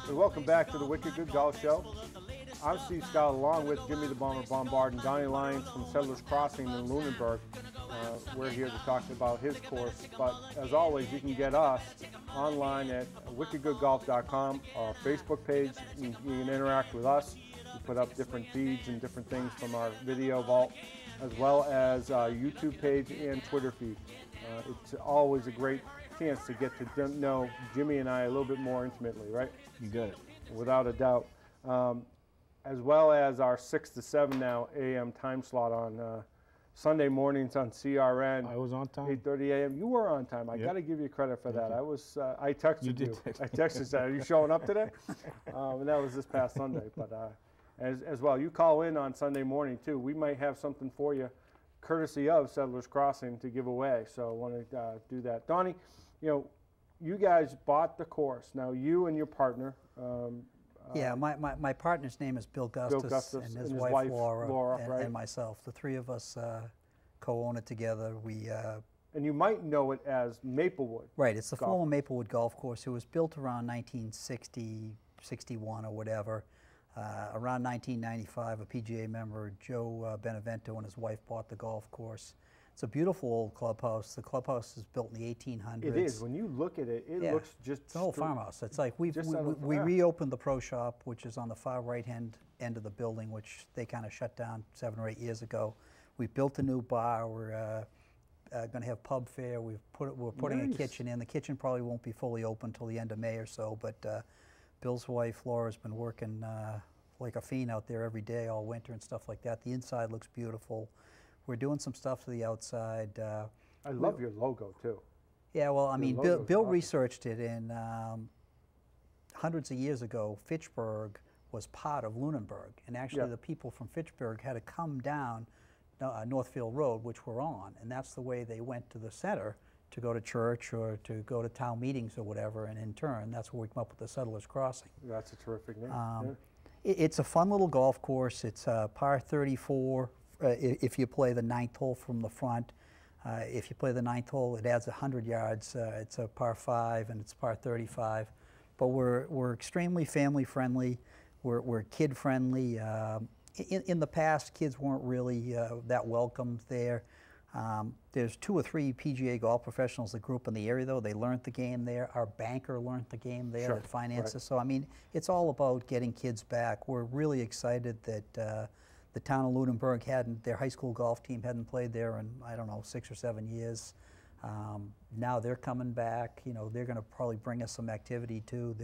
And welcome back to the Wicked Good Golf Show. I'm Steve Scott, along with Jimmy the Bomber Bombard and Donnie Lyons from Settlers Crossing in Lunenburg. We're here to talk about his course, but as always, you can get us online at wickedgoodgolf.com, our Facebook page. You can interact with us. We put up different feeds and different things from our video vault, as well as our YouTube page and Twitter feed. It's always a great chance to get to know Jimmy and I a little bit more intimately, right? You got it. Without a doubt. As well as our 6 to 7 now a.m. time slot on Sunday mornings on CRN. I was on time. 8:30 a.m. You were on time. I got to give you credit for that. I was. I texted you. I texted you. Are you showing up today? And that was this past Sunday. But as well, you call in on Sunday morning too. We might have something for you, courtesy of Settlers Crossing, to give away. So I want to do that. Donnie, you guys bought the course. Now you and your partner. Yeah, my partner's name is Bill Gustus, and his wife Laura and myself. The three of us co-own it together. And you might know it as Maplewood. Right, it's the former Maplewood Golf Course. It was built around 1960, 61 or whatever. Around 1995, a PGA member, Joe Benevento, and his wife bought the golf course. It's a beautiful old clubhouse. The clubhouse is built in the 1800s. It is. When you look at it, it looks just... It's an old farmhouse. It's like we reopened the pro shop, which is on the far right-hand end of the building, which they kind of shut down 7 or 8 years ago. We built a new bar. We're going to have pub fare. We're putting a kitchen in. The kitchen probably won't be fully open until the end of May or so, but Bill's wife, Laura's been working like a fiend out there every day all winter and stuff like that. The inside looks beautiful. We're doing some stuff to the outside. I love your logo, too. Yeah, well, I mean, Bill researched it, and hundreds of years ago, Fitchburg was part of Lunenburg, and actually the people from Fitchburg had to come down Northfield Road, which we're on, and that's the way they went to the center to go to church or to go to town meetings or whatever, and in turn, that's where we come up with the Settlers Crossing. That's a terrific name. It's a fun little golf course. It's par 34. If you play the 9th hole from the front. If you play the 9th hole, it adds 100 yards. It's a par 5 and it's par 35. But we're extremely family friendly. We're kid friendly. In the past, kids weren't really that welcomed there. There's 2 or 3 PGA golf professionals that grew up in the area, though. They learned the game there. Our banker learned the game there that finances. So, I mean, it's all about getting kids back. We're really excited that the town of Lunenburg their high school golf team hadn't played there in, I don't know, 6 or 7 years. Now they're coming back. They're going to probably bring us some activity too.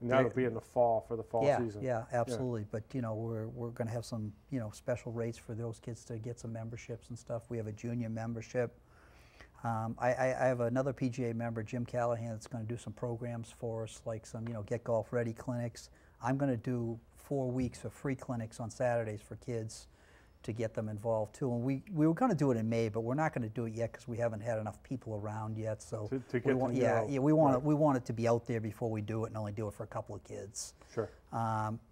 And that'll be in the fall for the fall season. Yeah, absolutely. Yeah. But we're going to have some special rates for those kids to get some memberships and stuff. We have a junior membership. I have another PGA member, Jim Callahan, that's going to do some programs for us, like some Get Golf Ready clinics. I'm going to do 4 weeks of free clinics on Saturdays for kids to get them involved too. And we were going to do it in May, but we're not going to do it yet because we haven't had enough people around yet. So we want it to be out there before we do it, and only do it for a couple of kids. Sure.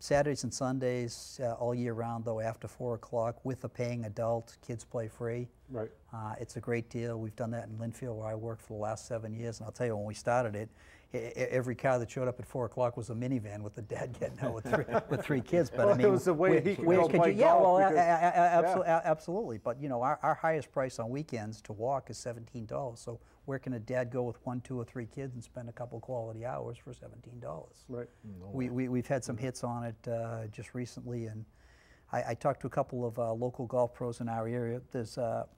Saturdays and Sundays all year round, though, after 4 o'clock with a paying adult, kids play free. Right. It's a great deal. We've done that in Linfield, where I worked for the last 7 years, and I'll tell you, when we started it, every car that showed up at 4 o'clock was a minivan with the dad getting out with 3 kids. But well, I mean, it was the way he could go play golf. Absolutely. But our highest price on weekends to walk is $17. So where can a dad go with 1, 2, or 3 kids and spend a couple quality hours for $17? Right. We've had some hits on it just recently, and I talked to a couple of local golf pros in our area. There's a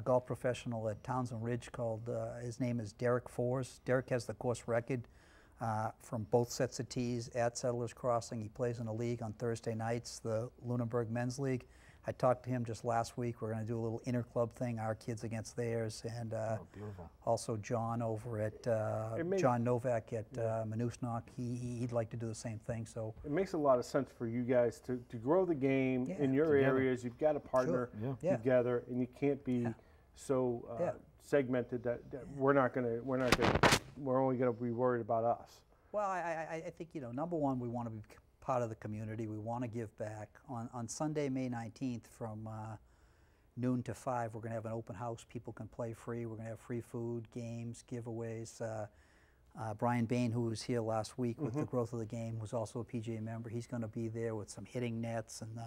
golf professional at Townsend Ridge called, his name is Derek Fors. Derek has the course record from both sets of tees at Settlers Crossing. He plays in a league on Thursday nights, the Lunenburg Men's League. I talked to him just last week. We're going to do a little inter-club thing, our kids against theirs, and also John over at John Novak at Manusnock. He'd like to do the same thing. So it makes a lot of sense for you guys to grow the game in your areas. You've got a partner together, and you can't be so segmented that we're only going to be worried about us. Well, I think number one, we want to be part of the community. We want to give back. On Sunday, May 19th, from noon to 5, we're going to have an open house. People can play free. We're going to have free food, games, giveaways. Brian Bain, who was here last week with the growth of the game, was also a PGA member. He's going to be there with some hitting nets and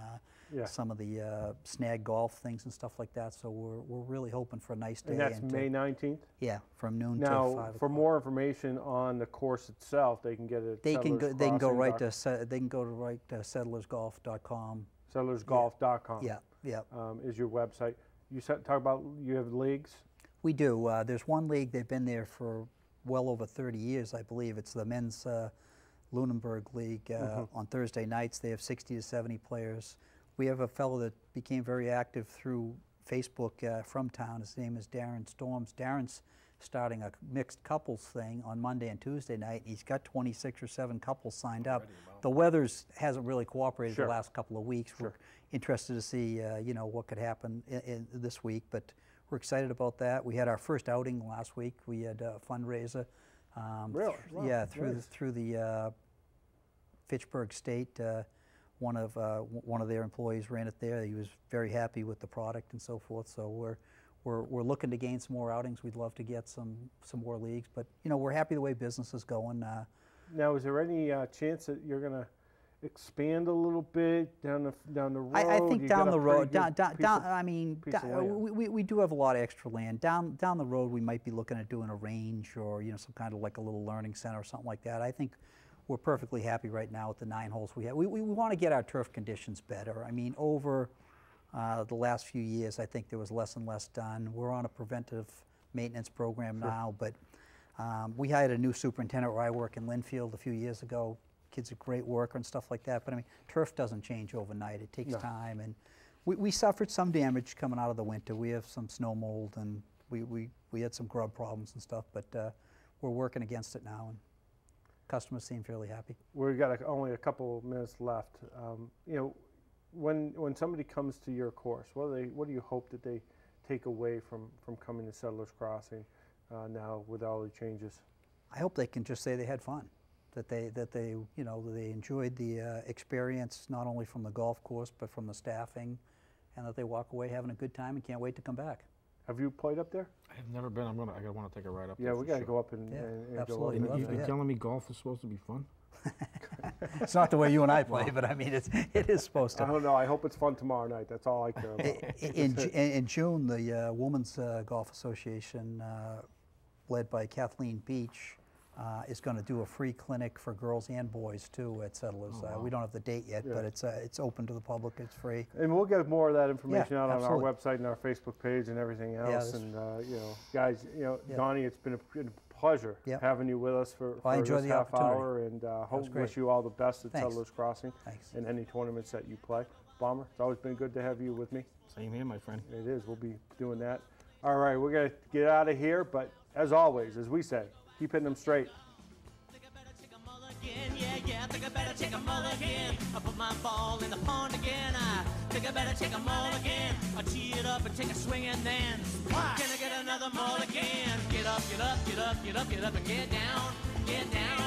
some of the snag golf things and stuff like that. So we're really hoping for a nice day. And that's May 19th? Yeah, from noon now, to 5 o'clock. Now, for more information on the course itself, they can get it at they can go right to settlersgolf.com. Settlersgolf.com. Yeah, yeah. Is your website. You talk about you have leagues? We do. There's one league. They've been there for well over 30 years, I believe. It's the men's Lunenburg League. On Thursday nights, they have 60 to 70 players. We have a fellow that became very active through Facebook from town. His name is Darren Storms. Darren's starting a mixed couples thing on Monday and Tuesday night. He's got 26 or 7 couples signed up. The weather's hasn't really cooperated the last couple of weeks. We're interested to see you know, what could happen in this week, but we're excited about that. We had our first outing last week. We had a fundraiser. Really? Wow. Yeah, through the Fitchburg State. One of their employees ran it there. He was very happy with the product and so forth. So we're looking to gain some more outings. We'd love to get some more leagues, but you know, we're happy the way business is going. Now, is there any chance that you're going to expand a little bit down the road? I think down the road, we do have a lot of extra land. Down the road, we might be looking at doing a range or, you know, some kind of like a little learning center or something like that. I think we're perfectly happy right now with the 9 holes we have. We want to get our turf conditions better. I mean, over the last few years, I think there was less and less done. We're on a preventive maintenance program now, but we hired a new superintendent where I work in Linfield a few years ago. Kid's a great worker and stuff like that, but I mean, turf doesn't change overnight. It takes time, and we suffered some damage coming out of the winter. We have some snow mold, and we had some grub problems and stuff, but we're working against it now, and customers seem fairly happy. We've got only a couple minutes left. You know, when somebody comes to your course, what do you hope that they take away from coming to Settlers Crossing now with all the changes? I hope they can just say they had fun. That they you know, they enjoyed the experience, not only from the golf course but from the staffing, and that they walk away having a good time and can't wait to come back. Have you played up there? I have never been. I want to take a ride up there. Yeah, we got to go up and absolutely. Go. You're telling me golf is supposed to be fun? It's not the way you and I play, but I mean, it is supposed to. I don't know. I hope it's fun tomorrow night. That's all I care about. In June, the Women's Golf Association, led by Kathleen Beach, is going to do a free clinic for girls and boys too at Settlers. We don't have the date yet, but it's open to the public. It's free. And we'll get more of that information out on our website and our Facebook page and everything else. And you know, guys, you know, Donnie, it's been a pleasure having you with us for this half hour, and wish you all the best at Settlers Crossing and any tournaments that you play. Bomber, it's always been good to have you with me. Same here, my friend. It is. We'll be doing that. All right, we're going to get out of here, but as always, as we say, keep hitting them straight. Yeah, think I better take a mulligan. I put my ball in the pond again. I think I better take a mulligan. I tee it up and take a swing and then splash. Can I get another mulligan? Get up, get up, get up, get up, get up and get down, get down.